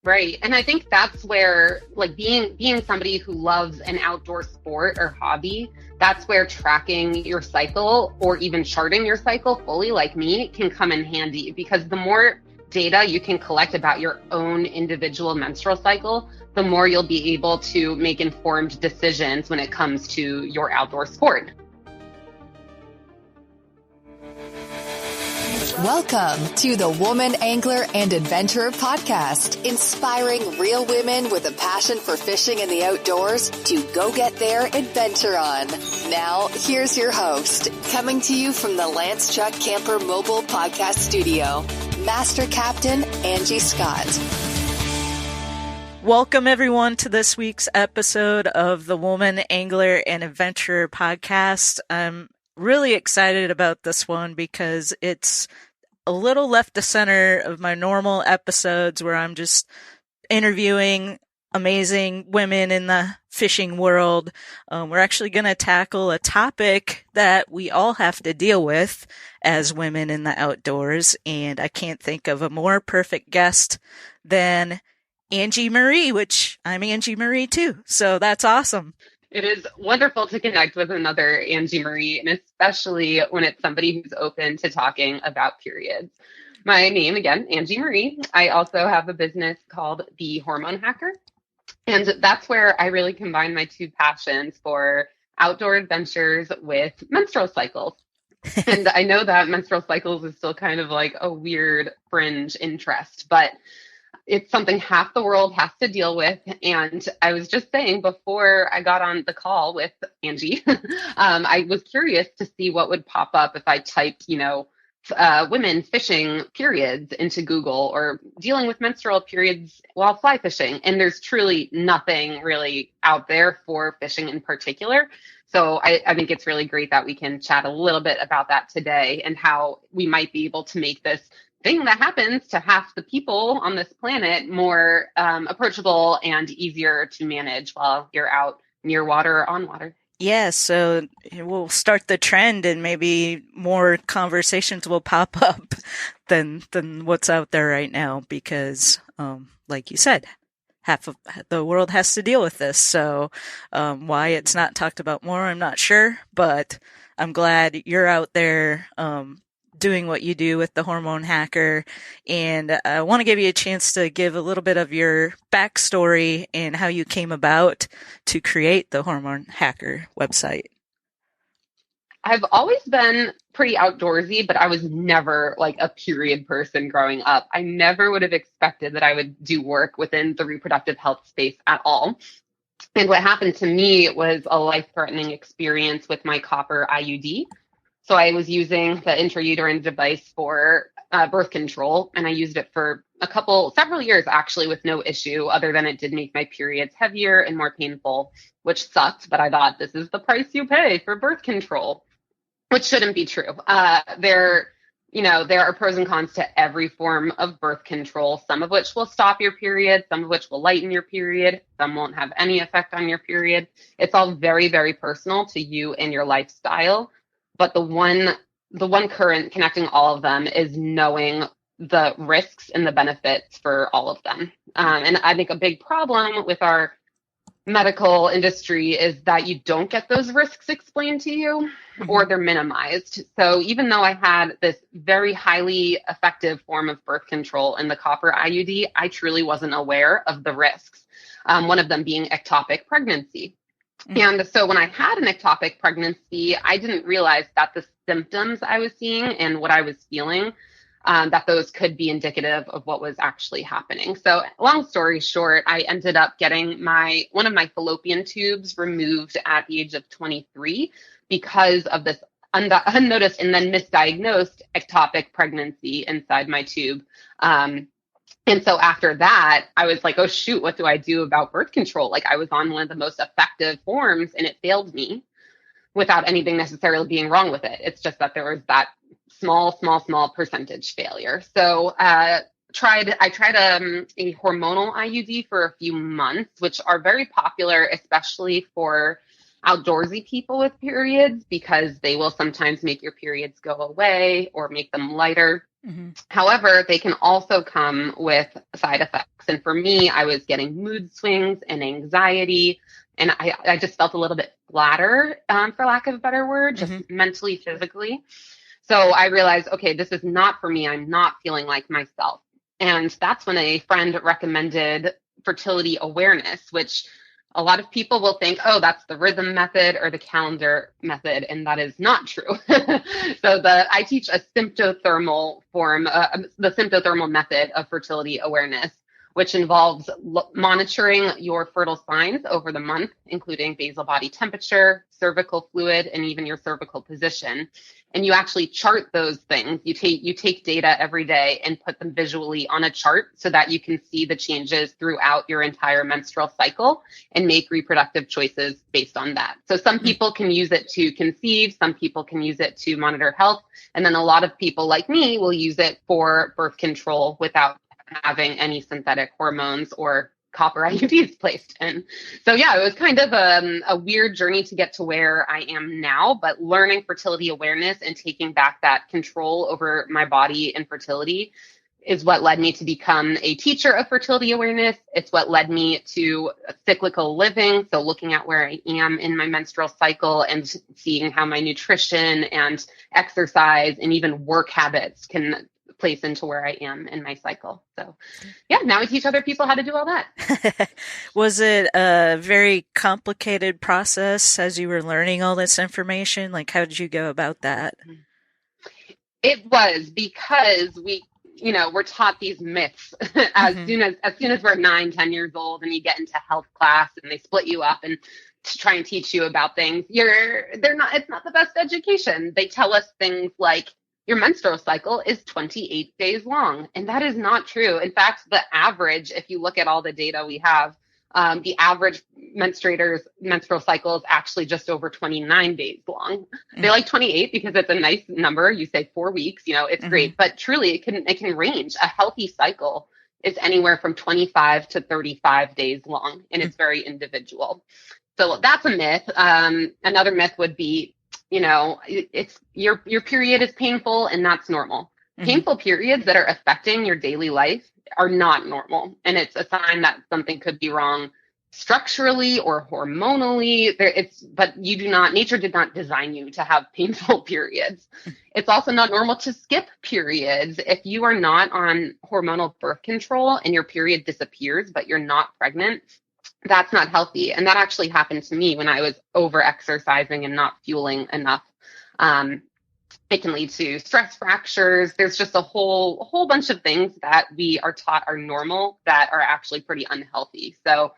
Right. And I think that's where like being somebody who loves an outdoor sport or hobby, that's where tracking your cycle or even charting your cycle fully like me can come in handy, because the more data you can collect about your own individual menstrual cycle, the more you'll be able to make informed decisions when it comes to your outdoor sport. Welcome to the Woman Angler and Adventurer Podcast, inspiring real women with a passion for fishing and the outdoors to go get their adventure on. Now, here's your host, coming to you from the Lance Chuck Camper Mobile Podcast Studio, Master Captain Angie Scott. Welcome, everyone, to this week's episode of the Woman Angler and Adventurer Podcast. I'm really excited about this one because it's a little left to center of my normal episodes where I'm just interviewing amazing women in the fishing world. We're actually going to tackle a topic that we all have to deal with as women in the outdoors, and I can't think of a more perfect guest than Angie Marie, which I'm Angie Marie too, so that's awesome. It is wonderful to connect with another Angie Marie, and especially when it's somebody who's open to talking about periods. My name, again, Angie Marie. I also have a business called the Hormone Hacker, and that's where I really combine my two passions for outdoor adventures with menstrual cycles. And I know that menstrual cycles is still kind of like a weird fringe interest, but it's something half the world has to deal with. And I was just saying before I got on the call with Angie, I was curious to see what would pop up if I typed, women fishing periods into Google or dealing with menstrual periods while fly fishing. And there's truly nothing really out there for fishing in particular. So I think it's really great that we can chat a little bit about that today and how we might be able to make this thing that happens to half the people on this planet more approachable and easier to manage while you're out near water or on water. Yeah, so we'll start the trend and maybe more conversations will pop up than what's out there right now because, like you said, half of the world has to deal with this. So why it's not talked about more, I'm not sure, but I'm glad you're out there doing what you do with the Hormone Hacker. And I want to give you a chance to give a little bit of your backstory and how you came about to create the Hormone Hacker website. I've always been pretty outdoorsy, but I was never like a period person growing up. I never would have expected that I would do work within the reproductive health space at all. And what happened to me was a life-threatening experience with my copper IUD. So I was using the intrauterine device for birth control, and I used it for several years actually with no issue, other than it did make my periods heavier and more painful, which sucked. But I thought, this is the price you pay for birth control, which shouldn't be true. There are pros and cons to every form of birth control, some of which will stop your period, some of which will lighten your period, some won't have any effect on your period. It's all very, very personal to you and your lifestyle. But the one current connecting all of them is knowing the risks and the benefits for all of them. And I think a big problem with our medical industry is that you don't get those risks explained to you or they're minimized. So even though I had this very highly effective form of birth control in the copper IUD, I truly wasn't aware of the risks, one of them being ectopic pregnancy. And so when I had an ectopic pregnancy, I didn't realize that the symptoms I was seeing and what I was feeling, that those could be indicative of what was actually happening. So long story short, I ended up getting one of my fallopian tubes removed at the age of 23 because of this unnoticed and then misdiagnosed ectopic pregnancy inside my tube. And so after that, I was like, oh, shoot, what do I do about birth control? Like I was on one of the most effective forms and it failed me without anything necessarily being wrong with it. It's just that there was that small percentage failure. So I tried a hormonal IUD for a few months, which are very popular, especially for outdoorsy people with periods, because they will sometimes make your periods go away or make them lighter. Mm-hmm. However, they can also come with side effects. And for me, I was getting mood swings and anxiety, and I just felt a little bit flatter, for lack of a better word, just Mm-hmm. mentally, physically. So I realized, okay, this is not for me. I'm not feeling like myself. And that's when a friend recommended fertility awareness, which a lot of people will think, oh, that's the rhythm method or the calendar method, and that is not true. So I teach a symptothermal form, the symptothermal method of fertility awareness, which involves monitoring your fertile signs over the month, including basal body temperature, cervical fluid, and even your cervical position. And you actually chart those things. You take data every day and put them visually on a chart so that you can see the changes throughout your entire menstrual cycle and make reproductive choices based on that. So some people can use it to conceive, some people can use it to monitor health, and then a lot of people like me will use it for birth control without having any synthetic hormones or copper IUDs placed in. So yeah, it was kind of a weird journey to get to where I am now, but learning fertility awareness and taking back that control over my body and fertility is what led me to become a teacher of fertility awareness. It's what led me to cyclical living. So looking at where I am in my menstrual cycle and seeing how my nutrition and exercise and even work habits can place into where I am in my cycle. So yeah, now I teach other people how to do all that. Was it a very complicated process as you were learning all this information? Like, how did you go about that? It was because we're taught these myths as Mm-hmm. soon as we're 9, 10 years old and you get into health class and they split you up and to try and teach you about things. It's not the best education. They tell us things like your menstrual cycle is 28 days long. And that is not true. In fact, the average, if you look at all the data we have, the average menstruator's menstrual cycle is actually just over 29 days long. They like 28 because it's a nice number. You say 4 weeks, it's Mm-hmm. great, but truly it can range. A healthy cycle is anywhere from 25 to 35 days long, and it's very individual. So that's a myth. Another myth would be, it's your period is painful and that's normal. Mm-hmm. Painful periods that are affecting your daily life are not normal. And it's a sign that something could be wrong structurally or hormonally. But nature did not design you to have painful periods. It's also not normal to skip periods. If you are not on hormonal birth control and your period disappears, but you're not pregnant, that's not healthy. And that actually happened to me when I was over exercising and not fueling enough. It can lead to stress fractures. There's just a whole bunch of things that we are taught are normal that are actually pretty unhealthy. So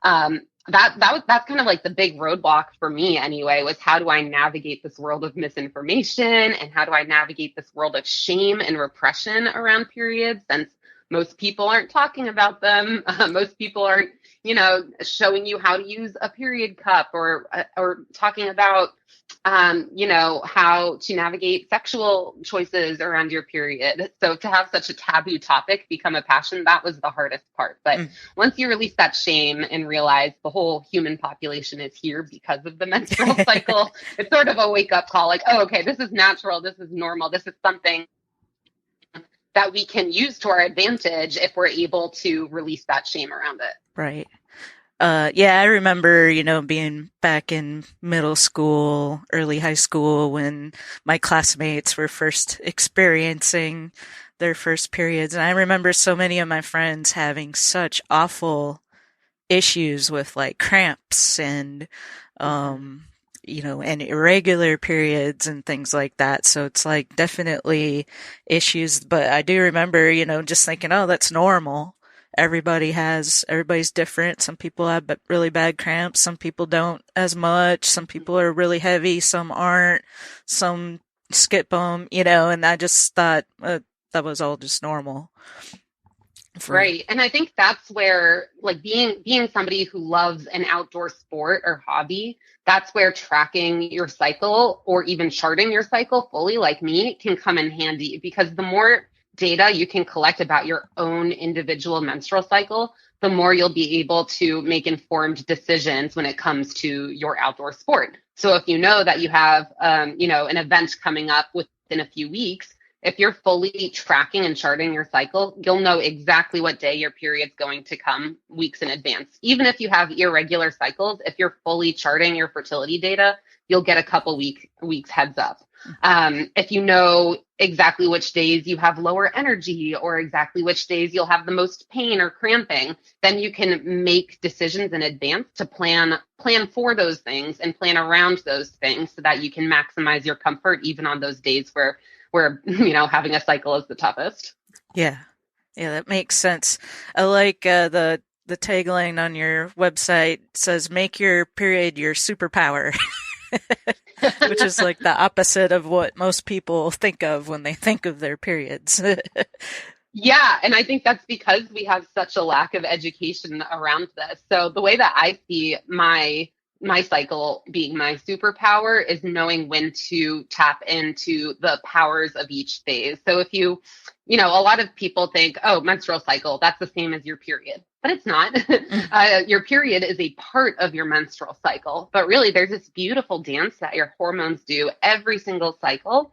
that's kind of like the big roadblock for me anyway, was how do I navigate this world of misinformation and how do I navigate this world of shame and repression around periods, since most people aren't talking about them. Most people aren't, showing you how to use a period cup or talking about, how to navigate sexual choices around your period. So to have such a taboo topic become a passion, that was the hardest part. But once you release that shame and realize the whole human population is here because of the menstrual cycle, it's sort of a wake up call, like, oh, okay, this is natural. This is normal. This is something that we can use to our advantage if we're able to release that shame around it. Right. Yeah, I remember, being back in middle school, early high school, when my classmates were first experiencing their first periods. And I remember so many of my friends having such awful issues with like cramps and, and irregular periods and things like that. So it's like definitely issues. But I do remember, just thinking, oh, that's normal. Everybody's different. Some people have really bad cramps. Some people don't as much. Some people are really heavy. Some aren't. Some skip them, and I just thought that was all just normal. Right. And I think that's where, like, being somebody who loves an outdoor sport or hobby, that's where tracking your cycle or even charting your cycle fully, like me, can come in handy, because the more data you can collect about your own individual menstrual cycle, the more you'll be able to make informed decisions when it comes to your outdoor sport. So if you know that you have, an event coming up within a few weeks, if you're fully tracking and charting your cycle, you'll know exactly what day your period's going to come weeks in advance. Even if you have irregular cycles, if you're fully charting your fertility data, you'll get a couple weeks heads up. If you know exactly which days you have lower energy or exactly which days you'll have the most pain or cramping, then you can make decisions in advance to plan for those things and plan around those things so that you can maximize your comfort even on those days where having a cycle is the toughest. Yeah, that makes sense. I like the tagline on your website says, "Make your period your superpower." Which is like the opposite of what most people think of when they think of their periods. Yeah, and I think that's because we have such a lack of education around this. So the way that I see my cycle being my superpower is knowing when to tap into the powers of each phase. So if a lot of people think, oh, menstrual cycle, that's the same as your period, but it's not. Your period is a part of your menstrual cycle, but really there's this beautiful dance that your hormones do every single cycle.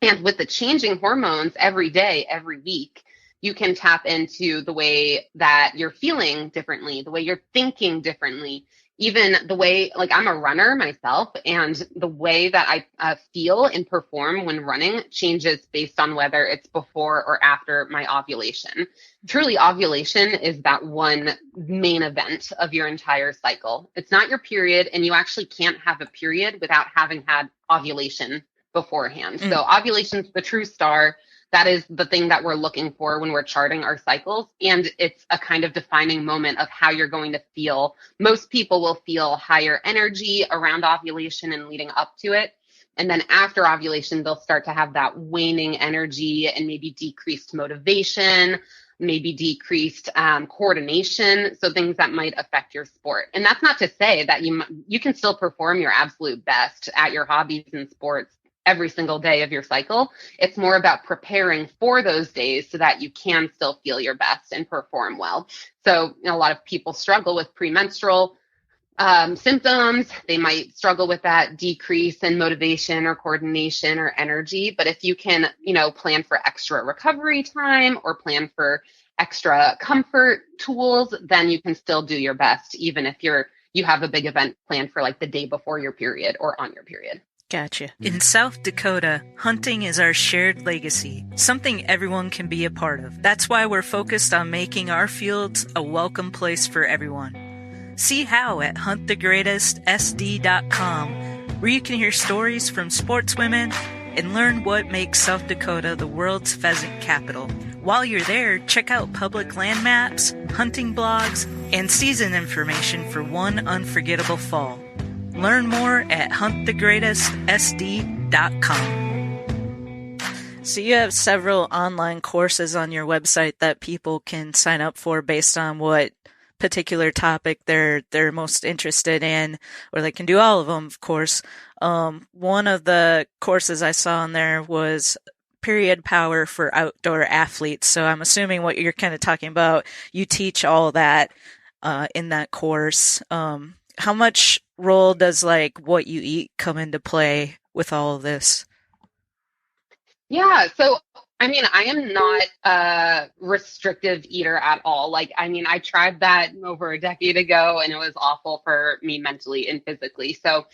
And with the changing hormones every day, every week, you can tap into the way that you're feeling differently, the way you're thinking differently. Even the way, like, I'm a runner myself, and the way that I feel and perform when running changes based on whether it's before or after my ovulation. Truly, ovulation is that one main event of your entire cycle. It's not your period, and you actually can't have a period without having had ovulation beforehand. So ovulation is the true star. That is the thing that we're looking for when we're charting our cycles. And it's a kind of defining moment of how you're going to feel. Most people will feel higher energy around ovulation and leading up to it. And then after ovulation, they'll start to have that waning energy and maybe decreased motivation, maybe decreased coordination. So things that might affect your sport. And that's not to say that you can still perform your absolute best at your hobbies and sports every single day of your cycle. It's more about preparing for those days so that you can still feel your best and perform well. So a lot of people struggle with premenstrual symptoms. They might struggle with that decrease in motivation or coordination or energy. But if you can, plan for extra recovery time or plan for extra comfort tools, then you can still do your best, even if you have a big event planned for like the day before your period or on your period. Gotcha. In South Dakota, hunting is our shared legacy, something everyone can be a part of. That's why we're focused on making our fields a welcome place for everyone. See how at huntthegreatestsd.com, where you can hear stories from sportswomen and learn what makes South Dakota the world's pheasant capital. While you're there, check out public land maps, hunting blogs, and season information for one unforgettable fall. Learn more at huntthegreatestsd.com. So you have several online courses on your website that people can sign up for based on what particular topic they're most interested in, or they can do all of them, of course. One of the courses I saw on there was period power for outdoor athletes. So I'm assuming what you're kind of talking about, you teach all that in that course. How much role does like what you eat come into play with all of this? Yeah, so I am not a restrictive eater at all. I tried that over a decade ago and it was awful for me mentally and physically. So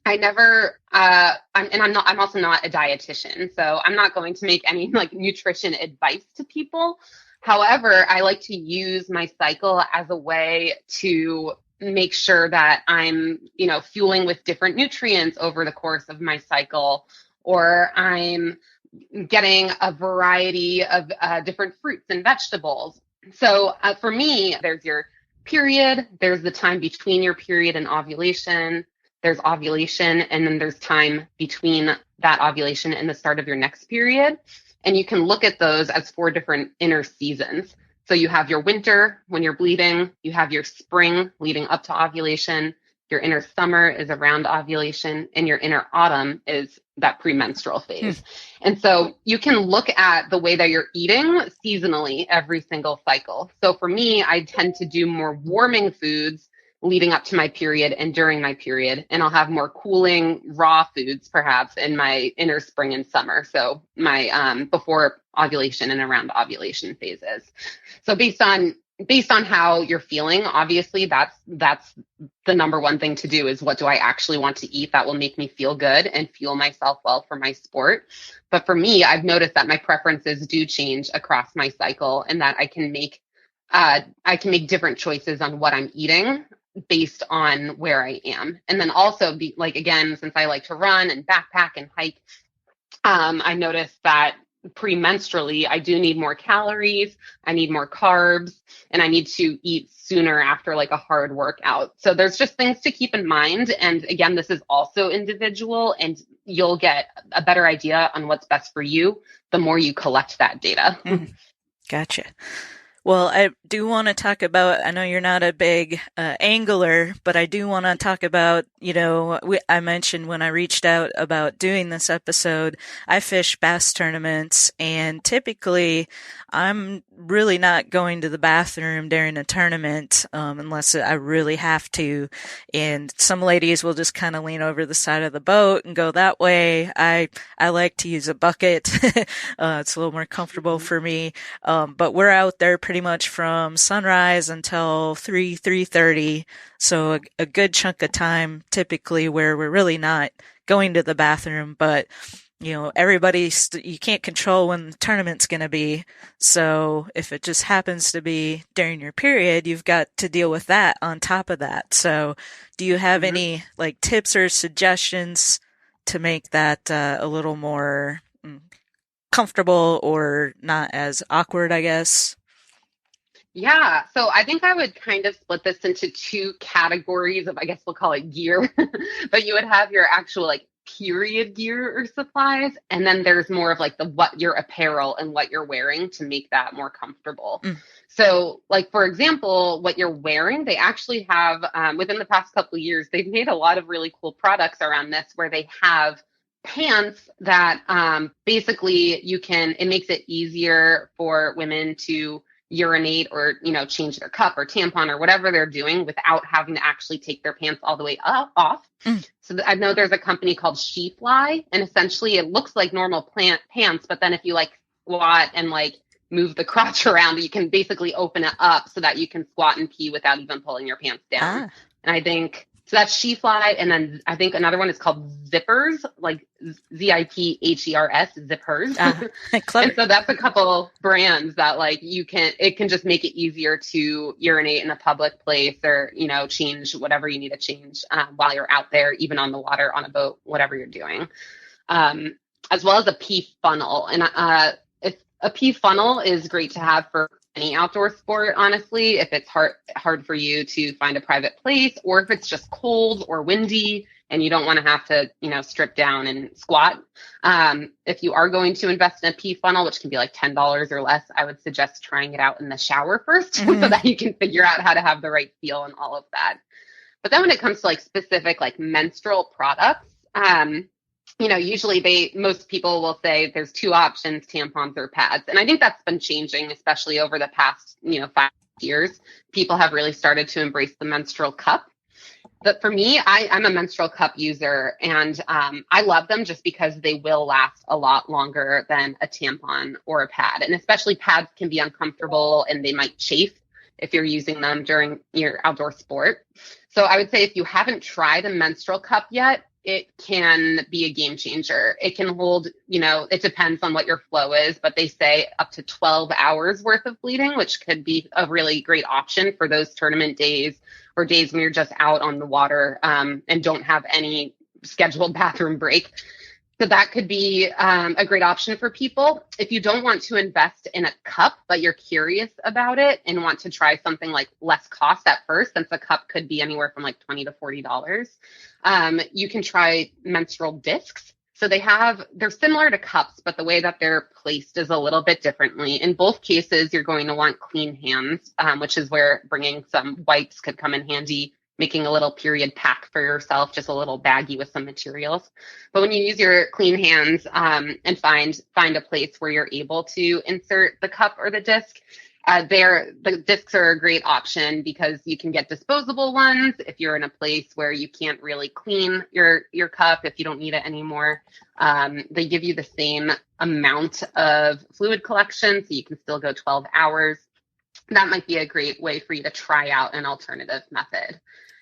I never, I'm also not a dietitian, so I'm not going to make any like nutrition advice to people. However, I like to use my cycle as a way to make sure that I'm, fueling with different nutrients over the course of my cycle, or I'm getting a variety of different fruits and vegetables. So for me, there's your period, there's the time between your period and ovulation, there's ovulation, and then there's time between that ovulation and the start of your next period. And you can look at those as 4 different inner seasons. So you have your winter when you're bleeding, you have your spring leading up to ovulation, your inner summer is around ovulation, and your inner autumn is that premenstrual phase. And so you can look at the way that you're eating seasonally every single cycle. So for me, I tend to do more warming foods leading up to my period and during my period. And I'll have more cooling raw foods perhaps in my inner spring and summer. So my before ovulation and around ovulation phases. So based on how you're feeling, obviously that's the number one thing to do is what do I actually want to eat that will make me feel good and fuel myself well for my sport. But for me, I've noticed that my preferences do change across my cycle and that I can make different choices on what I'm eating based on where I am. And then also be like, again, since I like to run and backpack and hike, I noticed that premenstrually, I do need more calories, I need more carbs, and I need to eat sooner after like a hard workout. So there's just things to keep in mind. And again, this is also individual, and you'll get a better idea on what's best for you the more you collect that data. Gotcha. Well, I do want to talk about, I know you're not a big angler, but I do want to talk about, I mentioned when I reached out about doing this episode, I fish bass tournaments, and typically I'm really not going to the bathroom during a tournament unless I really have to. And some ladies will just kind of lean over the side of the boat and go that way. I like to use a bucket. It's a little more comfortable for me. But we're out there pretty much from sunrise until 3:30. So a good chunk of time typically where we're really not going to the bathroom, but you can't control when the tournament's going to be. So if it just happens to be during your period, you've got to deal with that on top of that. So do you have any like tips or suggestions to make that a little more comfortable or not as awkward, I guess? Yeah, so I think I would kind of split this into two categories of, I guess we'll call it gear, but you would have your actual like period gear or supplies, and then there's more of like what your apparel and what you're wearing to make that more comfortable. So like, for example, what you're wearing, they actually have within the past couple of years, they've made a lot of really cool products around this where they have pants that basically it makes it easier for women to urinate or, change their cup or tampon or whatever they're doing without having to actually take their pants all the way off. So I know there's a company called She-Fly, and essentially it looks like normal pants, but then if you like squat and like move the crotch around, you can basically open it up so that you can squat and pee without even pulling your pants down. And I think so that's She-Fly. And then I think another one is called Zippers, like Ziphers, Zippers. Clever. And so that's a couple brands that like it can just make it easier to urinate in a public place or, change whatever you need to change while you're out there, even on the water, on a boat, whatever you're doing. As well as a pee funnel. And a pee funnel is great to have for any outdoor sport, honestly, if it's hard for you to find a private place, or if it's just cold or windy and you don't want to have to, strip down and squat. If you are going to invest in a pee funnel, which can be like $10 or less, I would suggest trying it out in the shower first so that you can figure out how to have the right feel and all of that. But then when it comes to like specific like menstrual products, usually most people will say there's two options, tampons or pads. And I think that's been changing, especially over the past, 5 years. People have really started to embrace the menstrual cup. But for me, I'm a menstrual cup user, and I love them just because they will last a lot longer than a tampon or a pad. And especially pads can be uncomfortable and they might chafe if you're using them during your outdoor sport. So I would say if you haven't tried a menstrual cup yet, it can be a game changer. It can hold, it depends on what your flow is, but they say up to 12 hours worth of bleeding, which could be a really great option for those tournament days or days when you're just out on the water and don't have any scheduled bathroom break. So that could be a great option for people. If you don't want to invest in a cup, but you're curious about it and want to try something like less cost at first, since a cup could be anywhere from like $20 to $40, you can try menstrual discs. So they're similar to cups, but the way that they're placed is a little bit differently. In both cases, you're going to want clean hands, which is where bringing some wipes could come in handy, making a little period pack for yourself, just a little baggie with some materials. But when you use your clean hands and find a place where you're able to insert the cup or the disc, The discs are a great option because you can get disposable ones if you're in a place where you can't really clean your cup, if you don't need it anymore. They give you the same amount of fluid collection, so you can still go 12 hours. That might be a great way for you to try out an alternative method.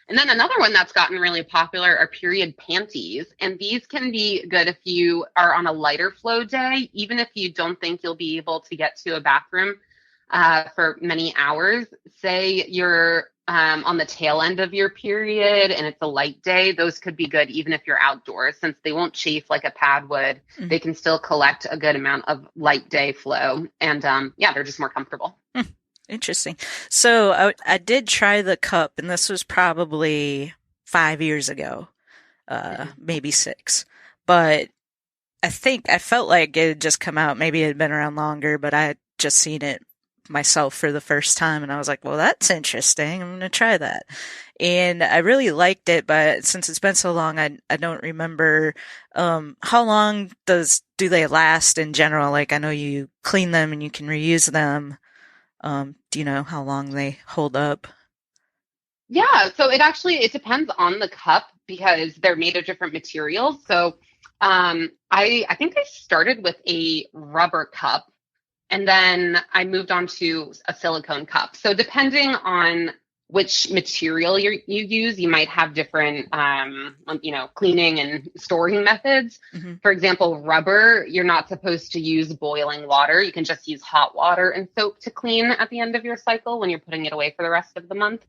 And then another one that's gotten really popular are period panties. And these can be good if you are on a lighter flow day, even if you don't think you'll be able to get to a bathroom for many hours. Say you're on the tail end of your period and it's a light day, those could be good even if you're outdoors, since they won't chafe like a pad would. Mm-hmm. They can still collect a good amount of light day flow. And they're just more comfortable. Interesting. So I did try the cup, and this was probably 5 years ago, maybe 6. But I felt like it had just come out. Maybe it had been around longer, but I had just seen it myself for the first time, and I was like, well, that's interesting. I'm going to try that. And I really liked it, but since it's been so long, I don't remember how long do they last in general? Like, I know you clean them and you can reuse them. Do you know how long they hold up? Yeah, so it depends on the cup because they're made of different materials. So I think I started with a rubber cup and then I moved on to a silicone cup. So depending on which material you use, you might have different, cleaning and storing methods. Mm-hmm. For example, rubber, you're not supposed to use boiling water. You can just use hot water and soap to clean at the end of your cycle when you're putting it away for the rest of the month.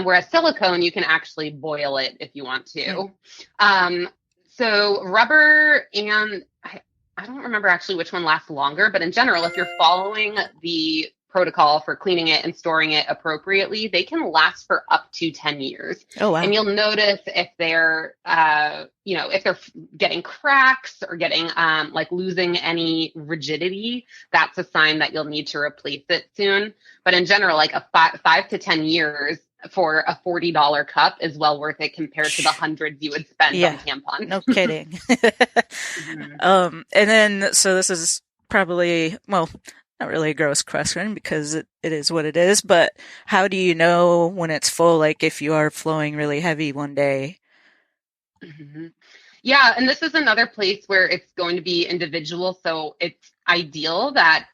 Whereas silicone, you can actually boil it if you want to. Mm-hmm. So rubber and I don't remember actually which one lasts longer, but in general, if you're following the protocol for cleaning it and storing it appropriately, they can last for up to 10 years. Oh, wow. And you'll notice if they're, if they're getting cracks or getting losing any rigidity, that's a sign that you'll need to replace it soon. But in general, like a 5 to 10 years for a $40 cup is well worth it compared to the hundreds you would spend on tampons. No kidding. Mm-hmm. And then, so this is probably, well, not really a gross question because it is what it is, but how do you know when it's full, like if you are flowing really heavy one day? Mm-hmm. Yeah, and this is another place where it's going to be individual, so it's ideal that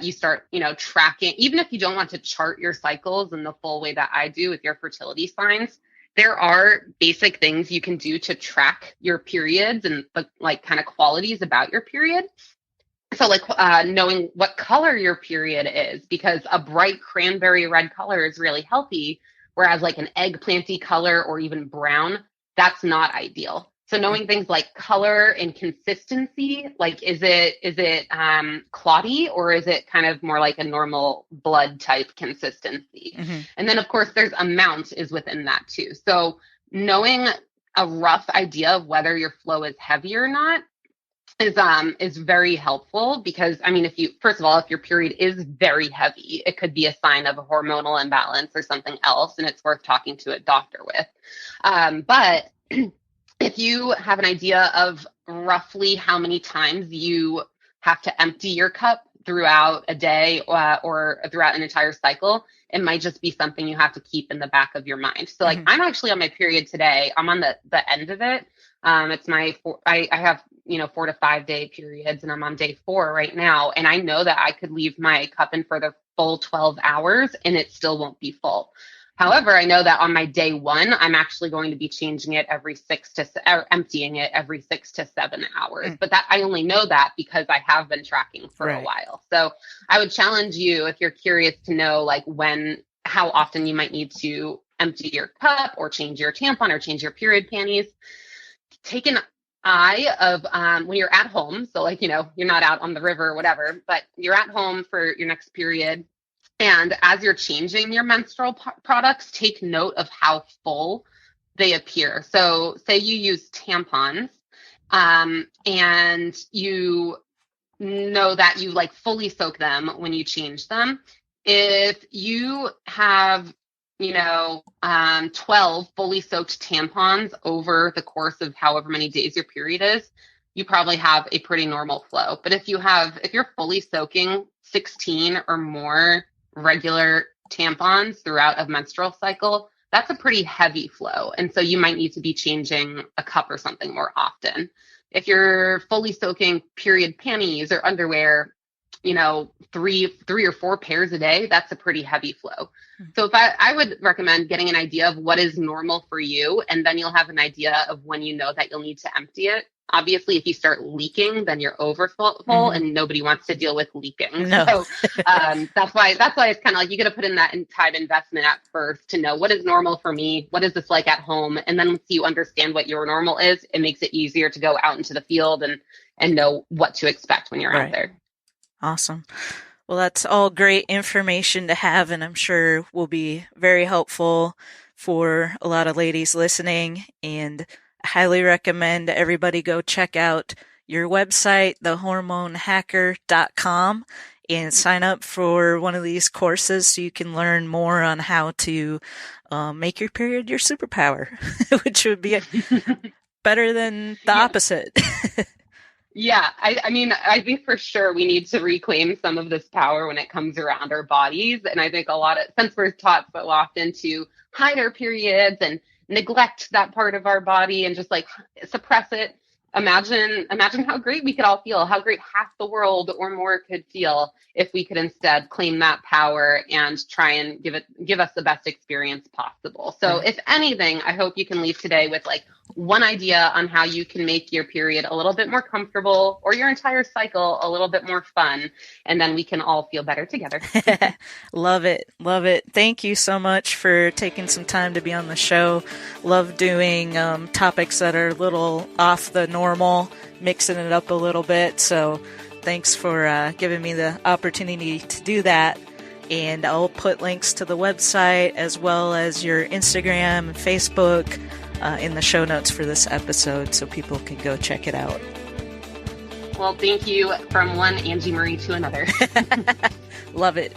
you start, tracking, even if you don't want to chart your cycles in the full way that I do with your fertility signs. There are basic things you can do to track your periods and the kind of qualities about your period. So knowing what color your period is, because a bright cranberry red color is really healthy, whereas like an eggplanty color or even brown, that's not ideal. So knowing things like color and consistency, like is it clotty or is it kind of more like a normal blood type consistency? Mm-hmm. And then of course there's amount is within that too. So knowing a rough idea of whether your flow is heavy or not is very helpful because, if your period is very heavy, it could be a sign of a hormonal imbalance or something else, and it's worth talking to a doctor with. But if you have an idea of roughly how many times you have to empty your cup throughout a day or throughout an entire cycle, it might just be something you have to keep in the back of your mind. So mm-hmm. I'm actually on my period today. I'm on the end of it. It's I have 4 to 5 day periods and I'm on day 4 right now. And I know that I could leave my cup in for the full 12 hours and it still won't be full. However, I know that on my day 1, I'm actually going to be changing it emptying it every 6 to 7 hours. But that I only know that because I have been tracking for a while. So I would challenge you if you're curious to know how often you might need to empty your cup or change your tampon or change your period panties. Take an eye of when you're at home. So you're not out on the river or whatever, but you're at home for your next period. And as you're changing your menstrual products, take note of how full they appear. So say you use tampons and you know that you fully soak them when you change them. If you have 12 fully soaked tampons over the course of however many days your period is, you probably have a pretty normal flow. But if you're fully soaking 16 or more regular tampons throughout a menstrual cycle, that's a pretty heavy flow. And so you might need to be changing a cup or something more often. If you're fully soaking period panties or underwear, three or four pairs a day, that's a pretty heavy flow. So I would recommend getting an idea of what is normal for you, and then you'll have an idea of when you know that you'll need to empty it. Obviously, if you start leaking, then you're overfull, and nobody wants to deal with leaking. No. So that's why it's kind of like you got to put in that time investment at first to know what is normal for me, what is this like at home, and then once you understand what your normal is, it makes it easier to go out into the field and know what to expect when you're out there. Awesome. Well, that's all great information to have, and I'm sure will be very helpful for a lot of ladies listening. And I highly recommend everybody go check out your website, thehormonehacker.com, and sign up for one of these courses so you can learn more on how to make your period your superpower, which would be better than the opposite. Yeah, I mean, I think for sure we need to reclaim some of this power when it comes around our bodies. And I think since we're taught so often to hide our periods and neglect that part of our body and just like suppress it, imagine how great we could all feel, how great half the world or more could feel if we could instead claim that power and try and give us the best experience possible. So if anything, I hope you can leave today with like one idea on how you can make your period a little bit more comfortable or your entire cycle a little bit more fun. And then we can all feel better together. Love it. Love it. Thank you so much for taking some time to be on the show. Love doing topics that are a little off the normal, mixing it up a little bit. So thanks for giving me the opportunity to do that. And I'll put links to the website as well as your Instagram and Facebook in the show notes for this episode so people can go check it out. Well, thank you from one Angie Marie to another. Love it.